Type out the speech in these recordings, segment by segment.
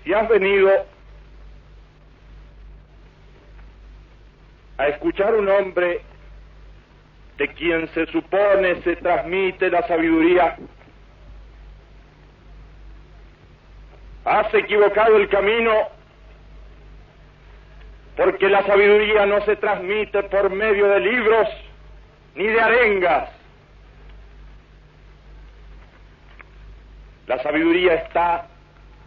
Si has venido a escuchar un hombre de quien se supone se transmite la sabiduría, has equivocado el camino, porque la sabiduría no se transmite por medio de libros ni de arengas. La sabiduría está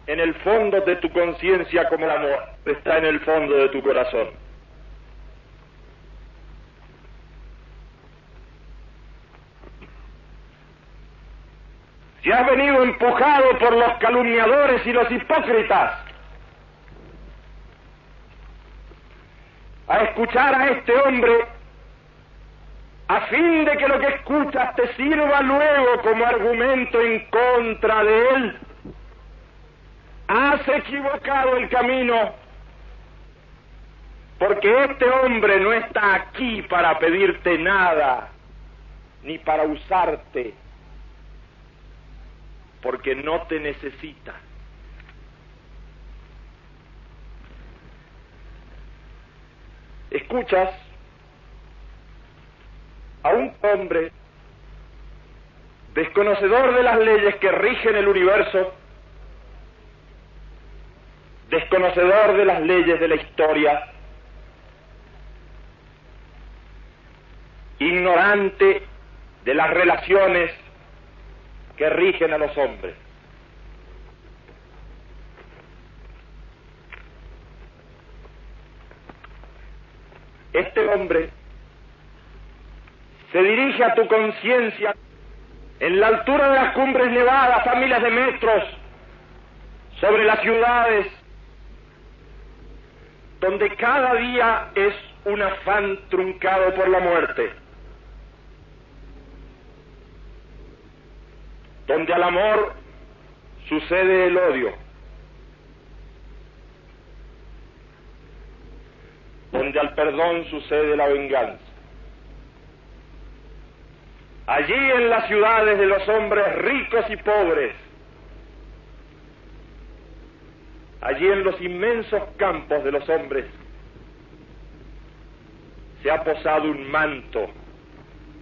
en el fondo de tu conciencia como el amor, está en el fondo de tu corazón. Si has venido empujado por los calumniadores y los hipócritas a escuchar a este hombre, a fin de que lo que escuchas te sirva luego como argumento en contra de él, has equivocado el camino, porque este hombre no está aquí para pedirte nada, ni para usarte, porque no te necesita. Escuchas a un hombre desconocedor de las leyes que rigen el universo, desconocedor de las leyes de la historia, ignorante de las relaciones que rigen a los hombres. Este hombre se dirige a tu conciencia en la altura de las cumbres nevadas a miles de metros sobre las ciudades, donde cada día es un afán truncado por la muerte, donde al amor sucede el odio, donde al perdón sucede la venganza. Allí en las ciudades de los hombres ricos y pobres, allí en los inmensos campos de los hombres, se ha posado un manto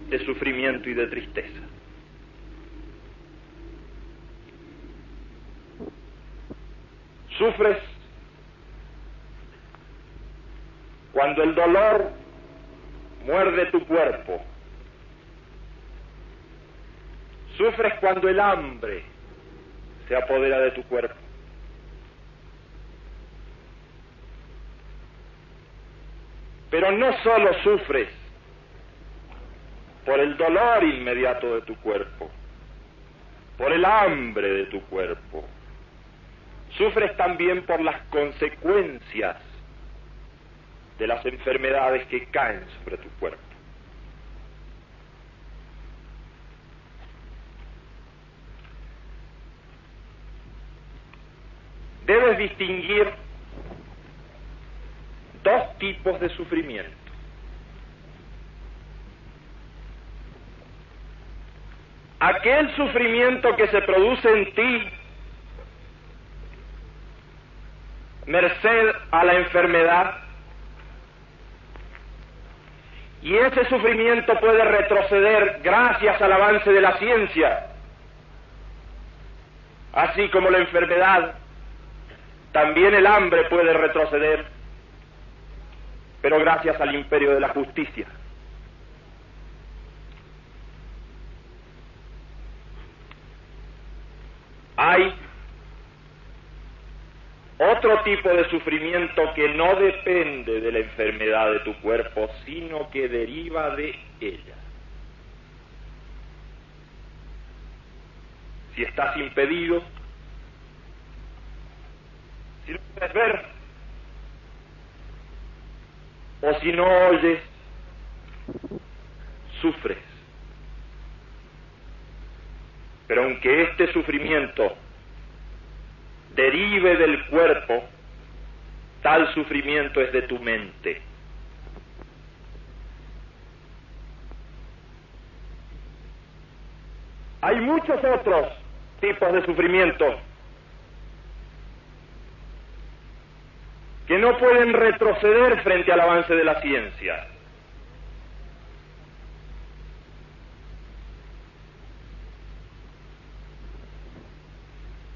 de sufrimiento y de tristeza. Sufres cuando el dolor muerde tu cuerpo. Sufres cuando el hambre se apodera de tu cuerpo. Pero no solo sufres por el dolor inmediato de tu cuerpo, por el hambre de tu cuerpo, sufres también por las consecuencias de las enfermedades que caen sobre tu cuerpo. Debes distinguir dos tipos de sufrimiento. Aquel sufrimiento que se produce en ti merced a la enfermedad, y ese sufrimiento puede retroceder gracias al avance de la ciencia, así como la enfermedad, también el hambre puede retroceder, pero gracias al imperio de la justicia. Hay otro tipo de sufrimiento que no depende de la enfermedad de tu cuerpo, sino que deriva de ella. Si estás impedido, si no puedes ver, o si no oyes, sufres. Pero aunque este sufrimiento derive del cuerpo, tal sufrimiento es de tu mente. Hay muchos otros tipos de sufrimiento que no pueden retroceder frente al avance de la ciencia.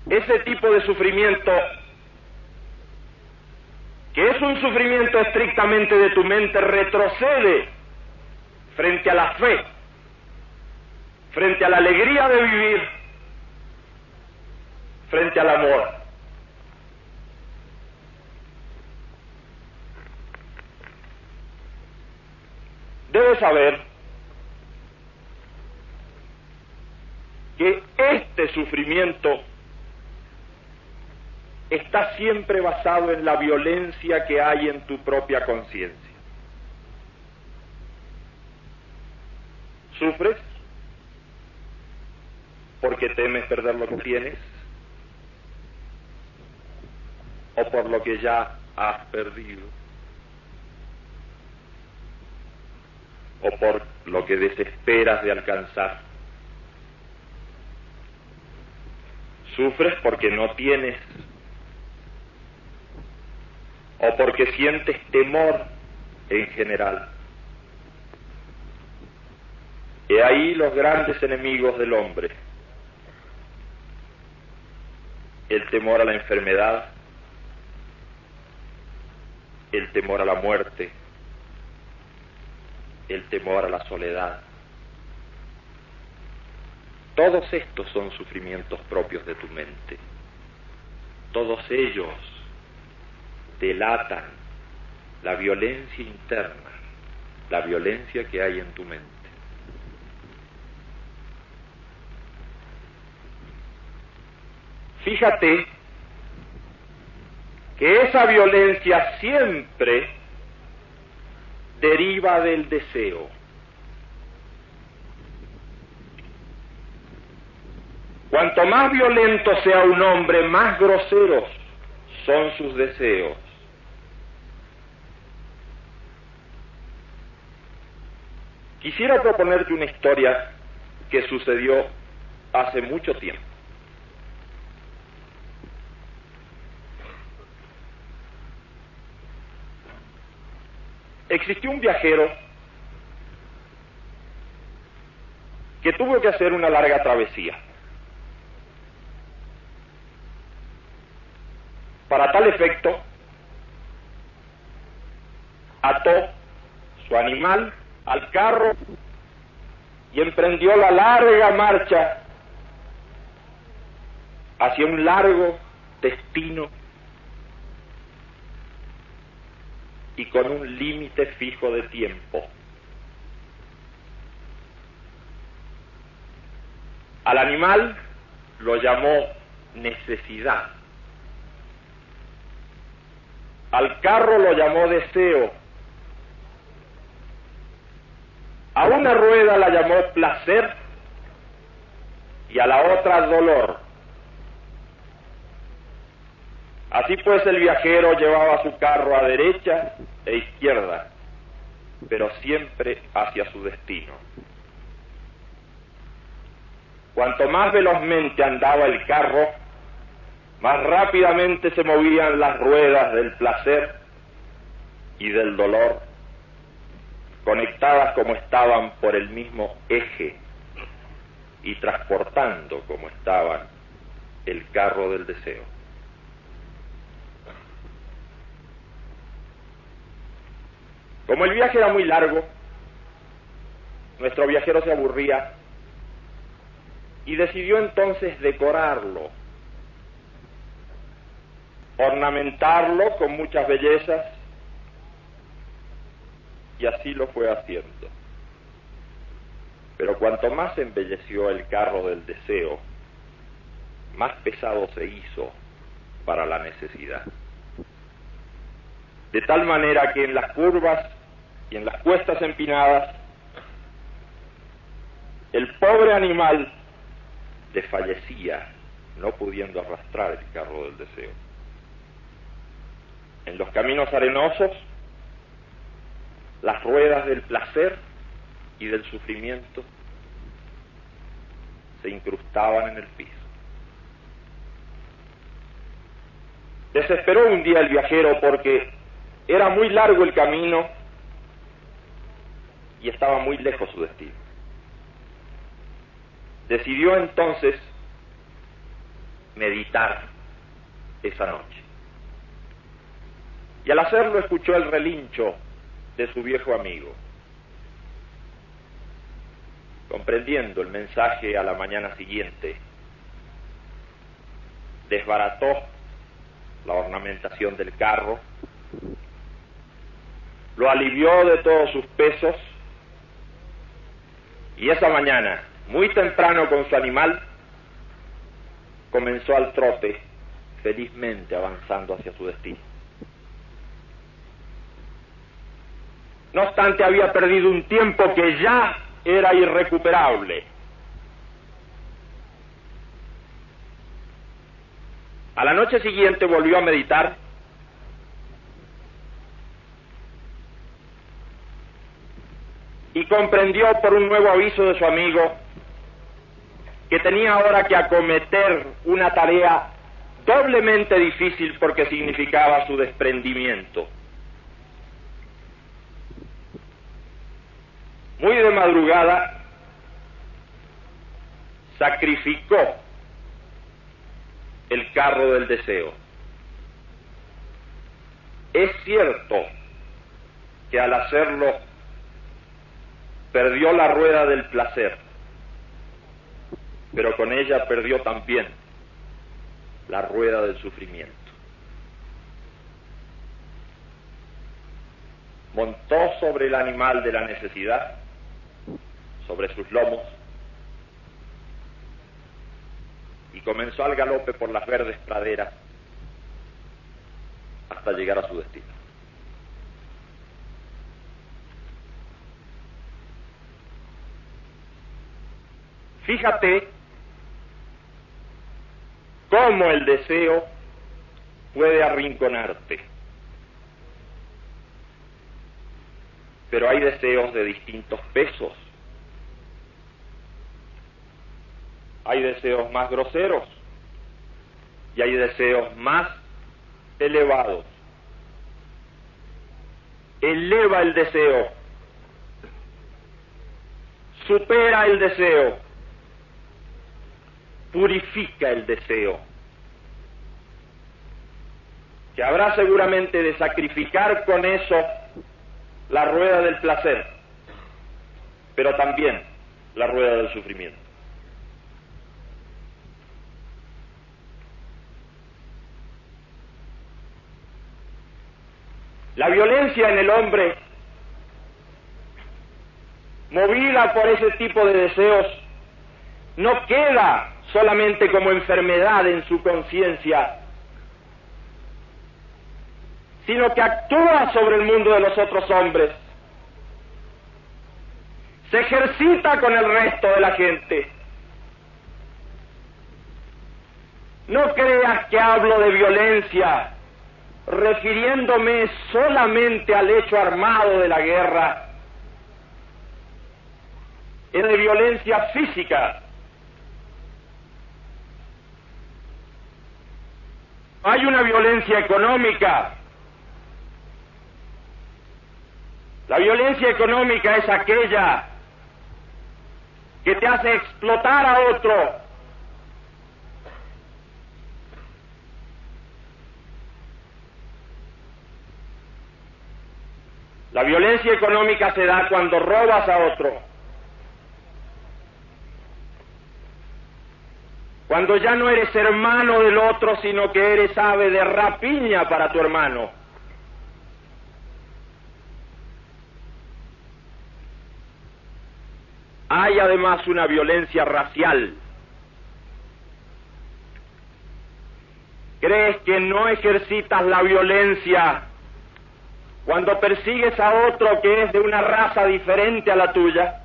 Ese tipo de sufrimiento, que es un sufrimiento estrictamente de tu mente, retrocede frente a la fe, frente a la alegría de vivir, frente al amor. Debes saber que este sufrimiento está siempre basado en la violencia que hay en tu propia conciencia. ¿Sufres porque temes perder lo que tienes? ¿O por lo que ya has perdido? ¿O por lo que desesperas de alcanzar? ¿Sufres porque no tienes? ¿O porque sientes temor en general? He ahí los grandes enemigos del hombre: el temor a la enfermedad, el temor a la muerte, el temor a la soledad. Todos estos son sufrimientos propios de tu mente. Todos ellos delatan la violencia interna, la violencia que hay en tu mente. Fíjate que esa violencia siempre deriva del deseo. Cuanto más violento sea un hombre, más groseros son sus deseos. Quisiera proponerte una historia que sucedió hace mucho tiempo. Existió un viajero que tuvo que hacer una larga travesía. Para tal efecto, ató su animal al carro y emprendió la larga marcha hacia un largo destino y con un límite fijo de tiempo. Al animal lo llamó necesidad, al carro lo llamó deseo, a una rueda la llamó placer y a la otra dolor. Así pues, el viajero llevaba su carro a derecha e izquierda, pero siempre hacia su destino. Cuanto más velozmente andaba el carro, más rápidamente se movían las ruedas del placer y del dolor, conectadas como estaban por el mismo eje y transportando como estaban el carro del deseo. Como el viaje era muy largo, nuestro viajero se aburría y decidió entonces decorarlo, ornamentarlo con muchas bellezas, y así lo fue haciendo. Pero cuanto más embelleció el carro del deseo, más pesado se hizo para la necesidad. De tal manera que en las curvas y en las cuestas empinadas, el pobre animal desfallecía, no pudiendo arrastrar el carro del deseo. En los caminos arenosos, las ruedas del placer y del sufrimiento se incrustaban en el piso. Desesperó un día el viajero porque era muy largo el camino y estaba muy lejos su destino. Decidió entonces meditar esa noche. Y al hacerlo escuchó el relincho de su viejo amigo. Comprendiendo el mensaje a la mañana siguiente, desbarató la ornamentación del carro, lo alivió de todos sus pesos y esa mañana, muy temprano con su animal, comenzó al trote, felizmente avanzando hacia su destino. No obstante, había perdido un tiempo que ya era irrecuperable. A la noche siguiente volvió a meditar y comprendió por un nuevo aviso de su amigo que tenía ahora que acometer una tarea doblemente difícil porque significaba su desprendimiento. Muy de madrugada sacrificó el carro del deseo. Es cierto que al hacerlo perdió la rueda del placer, pero con ella perdió también la rueda del sufrimiento. Montó sobre el animal de la necesidad, sobre sus lomos, y comenzó al galope por las verdes praderas hasta llegar a su destino. Fíjate cómo el deseo puede arrinconarte. Pero hay deseos de distintos pesos. Hay deseos más groseros y hay deseos más elevados. Eleva el deseo, supera el deseo, purifica el deseo, que habrá seguramente de sacrificar con eso la rueda del placer, pero también la rueda del sufrimiento. La violencia en el hombre, movida por ese tipo de deseos, no queda solamente como enfermedad en su conciencia, sino que actúa sobre el mundo de los otros hombres, se ejercita con el resto de la gente. No creas que hablo de violencia refiriéndome solamente al hecho armado de la guerra. Es de violencia física. Hay una violencia económica. La violencia económica es aquella que te hace explotar a otro. La violencia económica se da cuando robas a otro, cuando ya no eres hermano del otro, sino que eres ave de rapiña para tu hermano. Hay además una violencia racial. ¿Crees que no ejercitas la violencia cuando persigues a otro que es de una raza diferente a la tuya?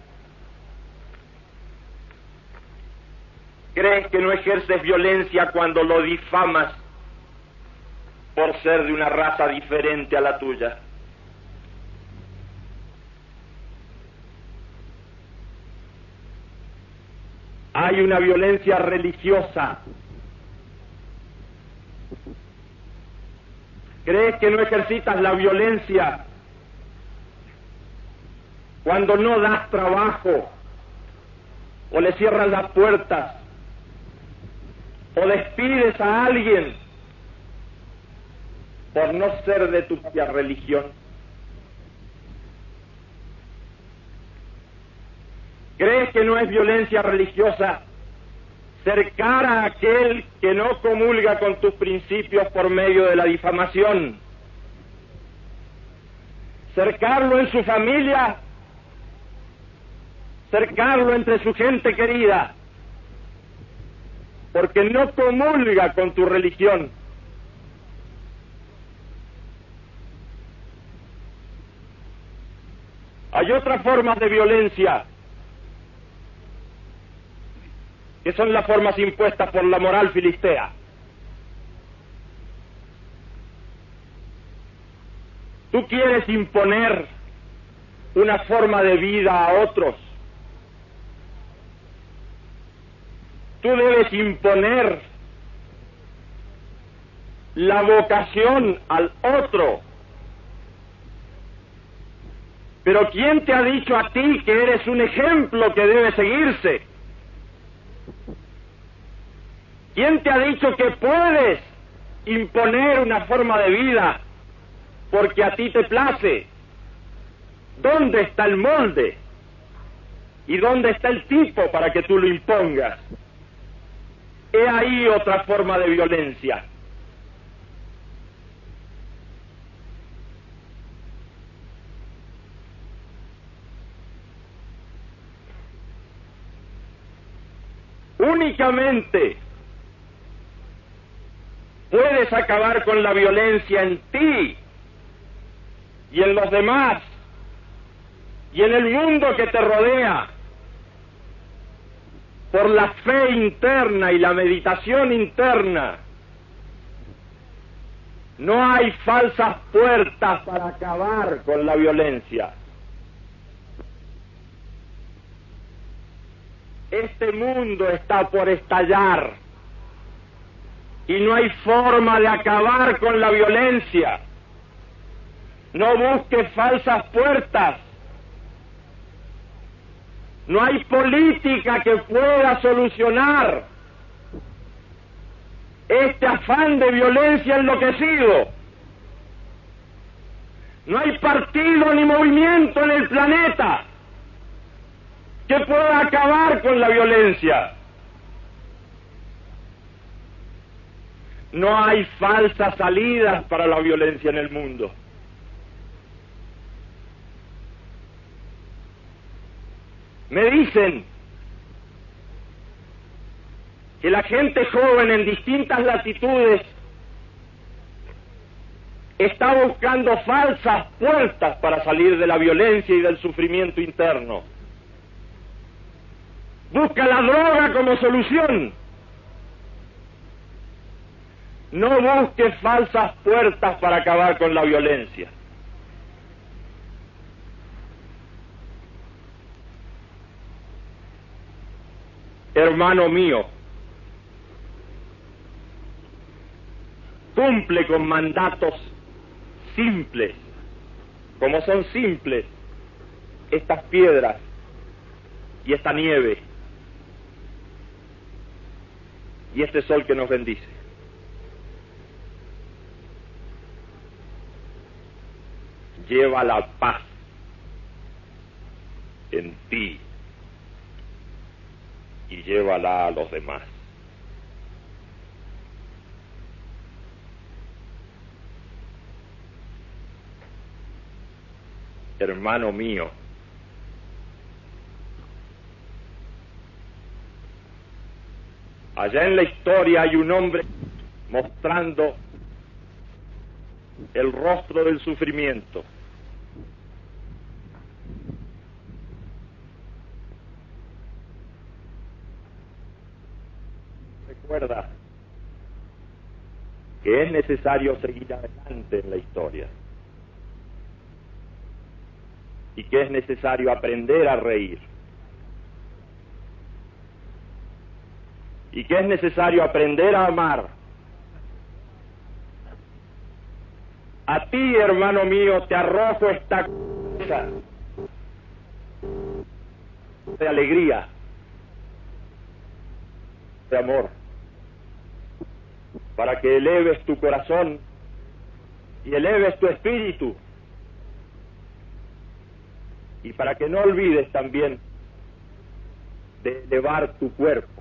¿Crees que no ejerces violencia cuando lo difamas por ser de una raza diferente a la tuya? Hay una violencia religiosa. ¿Crees que no ejercitas la violencia cuando no das trabajo, o le cierras las puertas, o despides a alguien por no ser de tu propia religión? ¿Crees que no es violencia religiosa cercar a aquel que no comulga con tus principios por medio de la difamación? Cercarlo en su familia, cercarlo entre su gente querida, porque no comulga con tu religión. Hay otras formas de violencia, que son las formas impuestas por la moral filistea. Tú quieres imponer una forma de vida a otros. Tú debes imponer la vocación al otro. Pero ¿quién te ha dicho a ti que eres un ejemplo que debe seguirse? ¿Quién te ha dicho que puedes imponer una forma de vida porque a ti te place? ¿Dónde está el molde? ¿Y dónde está el tipo para que tú lo impongas? He ahí otra forma de violencia. Únicamente puedes acabar con la violencia en ti y en los demás y en el mundo que te rodea por la fe interna y la meditación interna. No hay falsas puertas para acabar con la violencia. Este mundo está por estallar y no hay forma de acabar con la violencia. No busques falsas puertas. No hay política que pueda solucionar este afán de violencia enloquecido. No hay partido ni movimiento en el planeta que pueda acabar con la violencia. No hay falsas salidas para la violencia en el mundo. Me dicen que la gente joven en distintas latitudes está buscando falsas puertas para salir de la violencia y del sufrimiento interno. Busca la droga como solución. No busques falsas puertas para acabar con la violencia. Hermano mío, cumple con mandatos simples, como son simples estas piedras y esta nieve y este sol que nos bendice. Lleva la paz en ti y llévala a los demás. Hermano mío, allá en la historia hay un hombre mostrando el rostro del sufrimiento. Recuerda que es necesario seguir adelante en la historia y que es necesario aprender a reír y que es necesario aprender a amar A ti, hermano mío, te arrojo esta cosa de alegría, de amor, para que eleves tu corazón y eleves tu espíritu, y para que no olvides también de elevar tu cuerpo.